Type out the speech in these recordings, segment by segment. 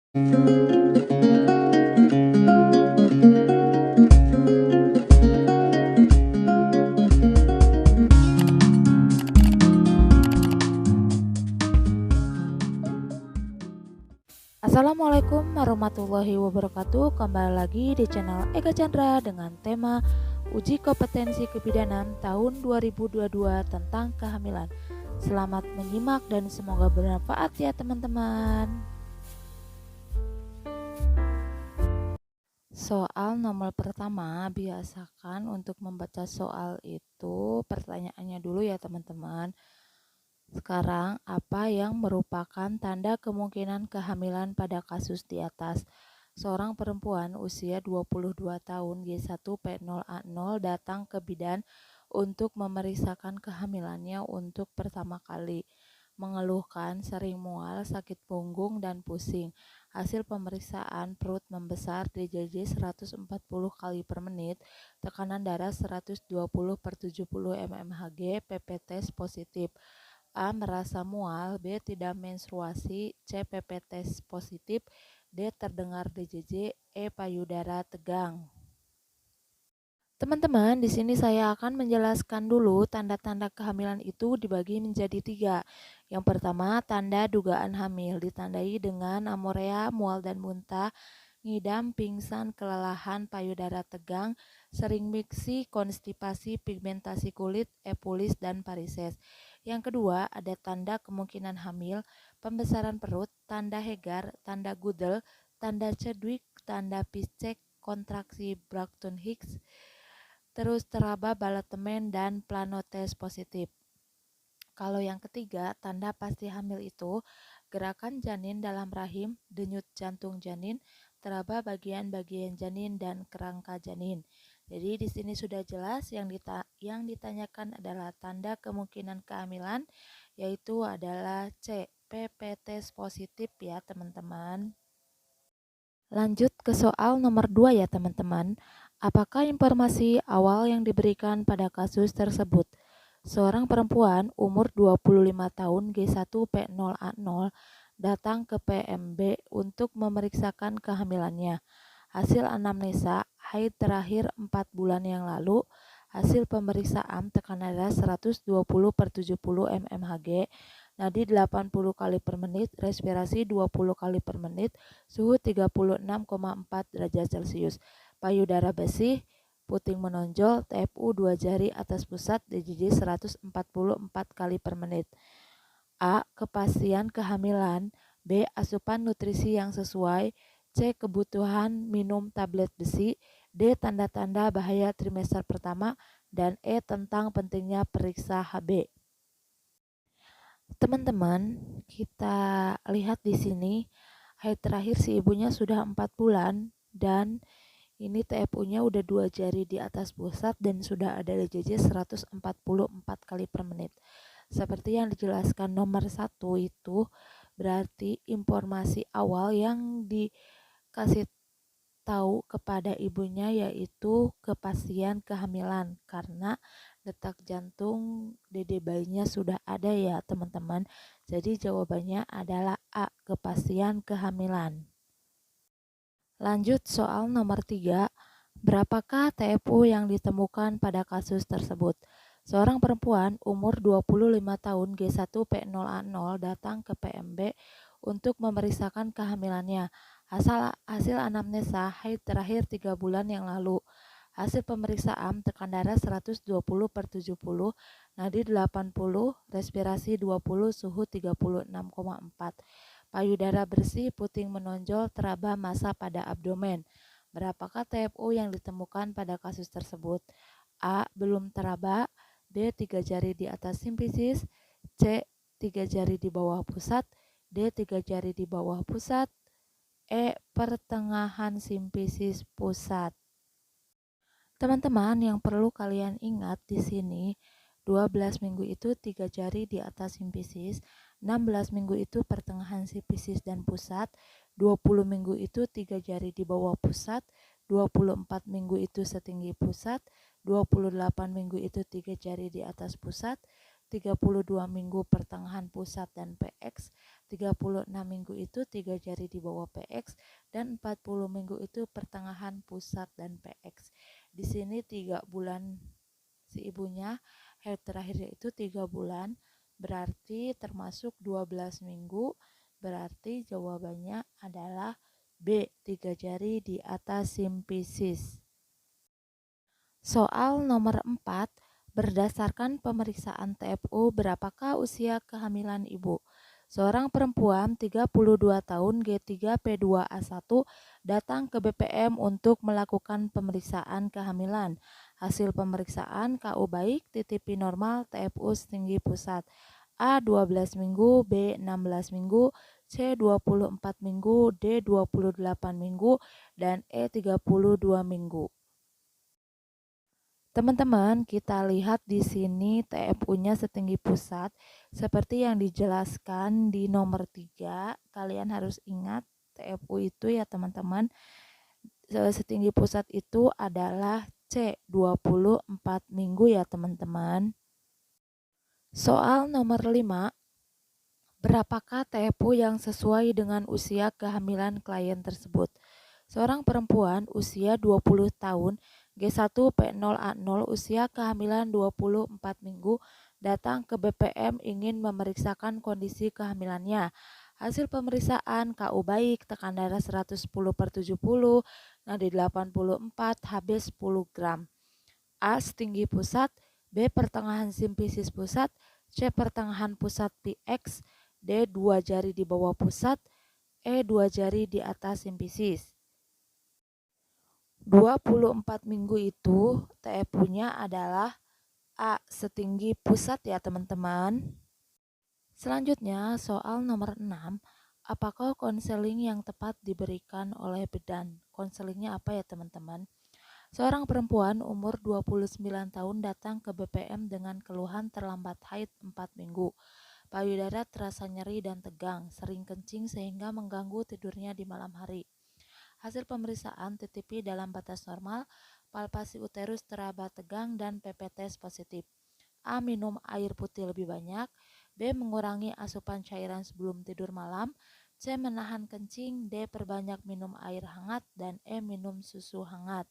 Assalamualaikum warahmatullahi wabarakatuh. Kembali lagi di channel Eka Chandra dengan tema Uji Kompetensi Kebidanan tahun 2022 tentang kehamilan. Selamat menyimak dan semoga bermanfaat ya teman-teman. Soal nomor pertama, biasakan untuk membaca soal itu pertanyaannya dulu ya teman-teman. Sekarang, apa yang merupakan tanda kemungkinan kehamilan pada kasus di atas? Seorang perempuan usia 22 tahun G1P0A0 datang ke bidan untuk memeriksakan kehamilannya untuk pertama kali. Mengeluhkan sering mual, sakit punggung, dan pusing. Hasil pemeriksaan perut membesar DJJ 140 kali per menit, tekanan darah 120/70 mmHg, PP tes positif. A. Merasa mual, B. Tidak menstruasi, C. PP tes positif, D. Terdengar DJJ, E. Payudara tegang. Teman-teman, di sini saya akan menjelaskan dulu tanda-tanda kehamilan itu dibagi menjadi 3. Yang pertama, tanda dugaan hamil ditandai dengan amorea, mual dan muntah, ngidam, pingsan, kelelahan, payudara tegang, sering miksi, konstipasi, pigmentasi kulit, epulis, dan varises. Yang kedua, ada tanda kemungkinan hamil, pembesaran perut, tanda Hegar, tanda Gudel, tanda Chadwick, tanda Piszczek, kontraksi Braxton Hicks, terus teraba balatemen dan planotes positif. Kalau yang ketiga, tanda pasti hamil itu gerakan janin dalam rahim, denyut jantung janin, teraba bagian-bagian janin dan kerangka janin. Jadi di sini sudah jelas yang ditanyakan adalah tanda kemungkinan kehamilan, yaitu adalah C, PP tes positif ya teman-teman. Lanjut ke soal nomor 2 ya teman-teman. Apakah informasi awal yang diberikan pada kasus tersebut? Seorang perempuan umur 25 tahun G1P0A0 datang ke PMB untuk memeriksakan kehamilannya. Hasil anamnesa haid terakhir 4 bulan yang lalu, hasil pemeriksaan tekanan darah 120/70 mmHg, nadi 80 kali per menit, respirasi 20 kali per menit, suhu 36,4 derajat Celcius, payudara bersih, puting menonjol, TFU 2 jari atas pusat, DJJ 144 kali per menit. A. Kepastian kehamilan, B. Asupan nutrisi yang sesuai, C. Kebutuhan minum tablet besi, D. Tanda-tanda bahaya trimester pertama, dan E. Tentang pentingnya periksa HB. Teman-teman, kita lihat di sini haid terakhir si ibunya sudah 4 bulan dan ini TFU-nya udah 2 jari di atas pusat dan sudah ada DJJ 144 kali per menit. Seperti yang dijelaskan nomor 1 itu berarti informasi awal yang dikasih tahu kepada ibunya yaitu kepastian kehamilan karena detak jantung dede bayinya sudah ada ya teman-teman. Jadi jawabannya adalah A, kepastian kehamilan. Lanjut soal nomor 3. Berapakah TFU yang ditemukan pada kasus tersebut? Seorang perempuan umur 25 tahun G1P0A0 datang ke PMB untuk memeriksakan kehamilannya. Hasil anamnesa haid terakhir 3 bulan yang lalu. Hasil pemeriksaan tekan darah 120/70, nadi 80, respirasi 20, suhu 36,4. Payudara bersih, puting menonjol, teraba massa pada abdomen. Berapakah TFU yang ditemukan pada kasus tersebut? A. Belum teraba, B. 3 jari di atas simfisis, C. 3 jari di bawah pusat, D. 3 jari di bawah pusat, E. Pertengahan simfisis pusat. Teman-teman, yang perlu kalian ingat di sini, 12 minggu itu 3 jari di atas simfisis, 16 minggu itu pertengahan simfisis dan pusat, 20 minggu itu 3 jari di bawah pusat, 24 minggu itu setinggi pusat, 28 minggu itu 3 jari di atas pusat, 32 minggu pertengahan pusat dan PX, 36 minggu itu 3 jari di bawah PX, dan 40 minggu itu pertengahan pusat dan PX. Di sini 3 bulan si ibunya, haid terakhirnya itu 3 bulan, berarti termasuk 12 minggu, berarti jawabannya adalah B, 3 jari di atas simpisis. Soal nomor 4, berdasarkan pemeriksaan TFU, berapakah usia kehamilan ibu? Seorang perempuan 32 tahun G3P2A1 datang ke BPM untuk melakukan pemeriksaan kehamilan. Hasil pemeriksaan KU baik, TTP normal, TFU setinggi pusat. A 12 minggu, B 16 minggu, C 24 minggu, D 28 minggu, dan E 32 minggu. Teman-teman, kita lihat di sini TFU-nya setinggi pusat seperti yang dijelaskan di nomor 3. Kalian harus ingat TFU itu ya teman-teman. Setinggi pusat itu adalah C, 24 minggu ya teman-teman. Soal nomor 5. Berapakah TFU yang sesuai dengan usia kehamilan klien tersebut? Seorang perempuan usia 20 tahun, G1P0A0, usia kehamilan 24 minggu, datang ke BPM ingin memeriksakan kondisi kehamilannya. Hasil pemeriksaan KU baik, tekan darah 110/70, nadi 84, Hb 10 gram. A setinggi pusat, B pertengahan simpisis pusat, C pertengahan pusat PX, D 2 jari di bawah pusat, E 2 jari di atas simpisis. 24 minggu itu TFU-nya adalah A setinggi pusat ya teman-teman. Selanjutnya soal nomor 6. Apakah konseling yang tepat diberikan oleh bidan? Konselingnya apa ya teman-teman? Seorang perempuan umur 29 tahun datang ke BPM dengan keluhan terlambat haid 4 minggu. Payudara terasa nyeri dan tegang, sering kencing sehingga mengganggu tidurnya di malam hari. Hasil pemeriksaan TTP dalam batas normal, palpasi uterus teraba tegang, dan PP tes positif. A. Minum air putih lebih banyak. B. Mengurangi asupan cairan sebelum tidur malam. C. Menahan kencing. D. Perbanyak minum air hangat. Dan E. Minum susu hangat.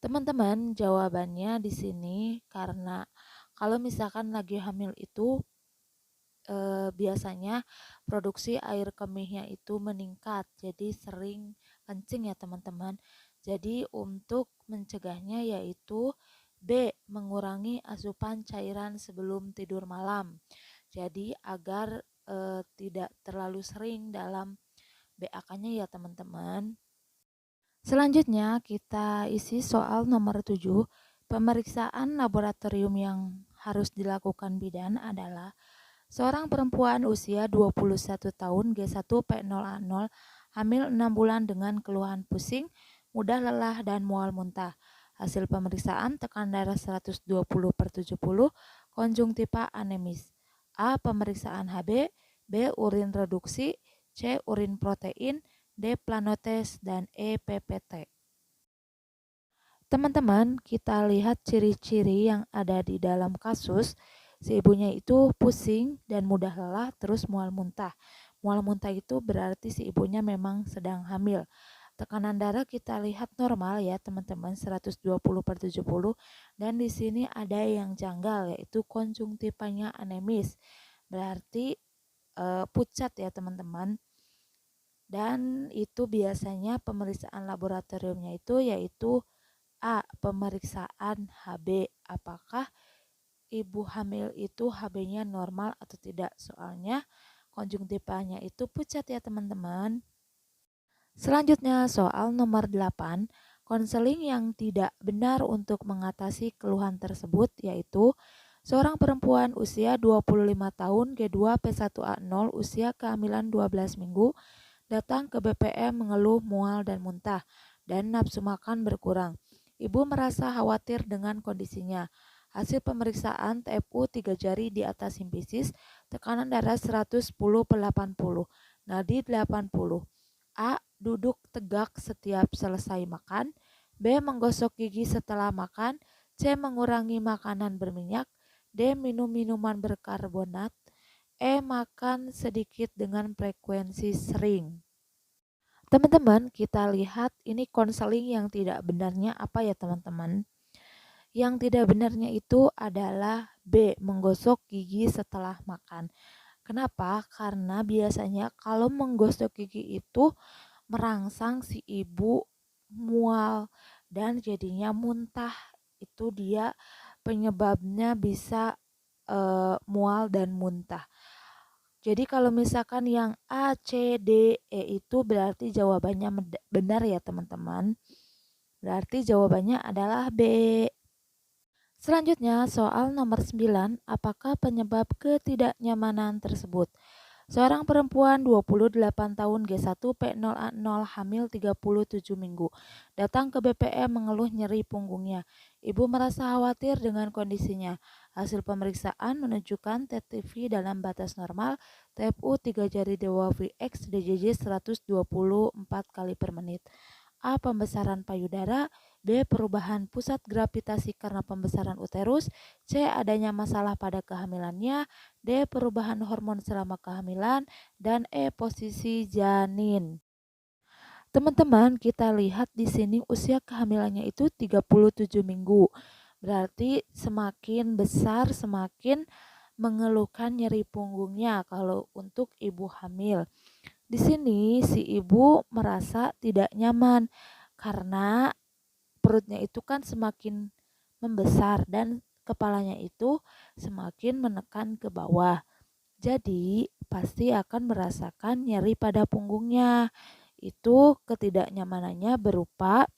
Teman-teman, jawabannya di sini karena kalau misalkan lagi hamil itu biasanya produksi air kemihnya itu meningkat, jadi sering kencing ya teman-teman. Jadi untuk mencegahnya yaitu B. Mengurangi asupan cairan sebelum tidur malam. Jadi agar tidak terlalu sering dalam BAK-nya ya teman-teman. Selanjutnya kita isi soal nomor 7. Pemeriksaan laboratorium yang harus dilakukan bidan adalah seorang perempuan usia 21 tahun G1P0A0, hamil 6 bulan dengan keluhan pusing, mudah lelah dan mual muntah. Hasil pemeriksaan tekan darah 120/70, konjungtiva anemis. A. Pemeriksaan Hb, B. Urin reduksi, C. Urin protein, D. Planotes, dan E. PPT. Teman-teman, kita lihat ciri-ciri yang ada di dalam kasus. Si ibunya itu pusing dan mudah lelah terus mual muntah. Mual muntah itu berarti si ibunya memang sedang hamil. Tekanan darah kita lihat normal ya teman-teman, 120/70, dan di sini ada yang janggal yaitu konjungtivanya anemis. Berarti pucat ya teman-teman. Dan itu biasanya pemeriksaan laboratoriumnya itu yaitu A. Pemeriksaan Hb. Apakah ibu hamil itu Hb-nya normal atau tidak? Soalnya konjungtivanya itu pucat ya teman-teman. Selanjutnya soal nomor 8. Konseling yang tidak benar untuk mengatasi keluhan tersebut yaitu seorang perempuan usia 25 tahun G2P1A0, usia kehamilan 12 minggu, datang ke BPM mengeluh mual dan muntah dan nafsu makan berkurang. Ibu merasa khawatir dengan kondisinya. Hasil pemeriksaan TFU 3 jari di atas simpisis, tekanan darah 110/80, nadi 80. A. Duduk tegak setiap selesai makan. B. Menggosok gigi setelah makan. C. Mengurangi makanan berminyak. D. Minum minuman berkarbonat. E. Makan sedikit dengan frekuensi sering. Teman-teman, kita lihat ini konseling yang tidak benarnya apa ya teman-teman? Yang tidak benarnya itu adalah B. Menggosok gigi setelah makan. Kenapa? Karena biasanya kalau menggosok gigi itu merangsang si ibu mual dan jadinya muntah. Itu dia penyebabnya bisa mual dan muntah. Jadi kalau misalkan yang A, C, D, E itu berarti jawabannya benar ya teman-teman. Berarti jawabannya adalah B. Selanjutnya soal nomor 9, apakah penyebab ketidaknyamanan tersebut? Seorang perempuan 28 tahun G1P0A0 hamil 37 minggu datang ke BPM mengeluh nyeri punggungnya. Ibu merasa khawatir dengan kondisinya. Hasil pemeriksaan menunjukkan TTV dalam batas normal, TFU 3 jari dewa VX DJJ 124 kali per menit. A. Pembesaran payudara. B. Perubahan pusat gravitasi karena pembesaran uterus. C. Adanya masalah pada kehamilannya. D. Perubahan hormon selama kehamilan. Dan E. Posisi janin. Teman-teman, kita lihat di sini usia kehamilannya itu 37 minggu. Berarti semakin besar semakin mengeluhkan nyeri punggungnya kalau untuk ibu hamil. Di sini si ibu merasa tidak nyaman karena perutnya itu kan semakin membesar dan kepalanya itu semakin menekan ke bawah. Jadi pasti akan merasakan nyeri pada punggungnya. Itu ketidaknyamanannya berupa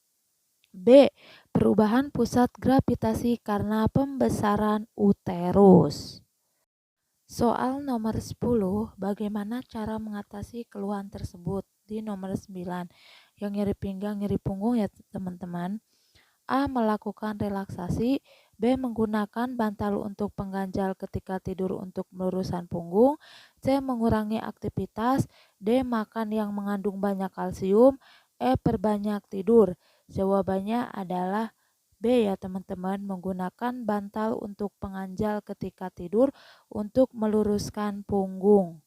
B. Perubahan pusat gravitasi karena pembesaran uterus. Soal nomor 10, bagaimana cara mengatasi keluhan tersebut? Di nomor 9, yang nyeri pinggang, nyeri punggung ya teman-teman. A. Melakukan relaksasi. B. Menggunakan bantal untuk pengganjal ketika tidur untuk meluruskan punggung. C. Mengurangi aktivitas. D. Makan yang mengandung banyak kalsium. E. Perbanyak tidur. Jawabannya adalah B ya teman-teman, menggunakan bantal untuk penganjal ketika tidur untuk meluruskan punggung.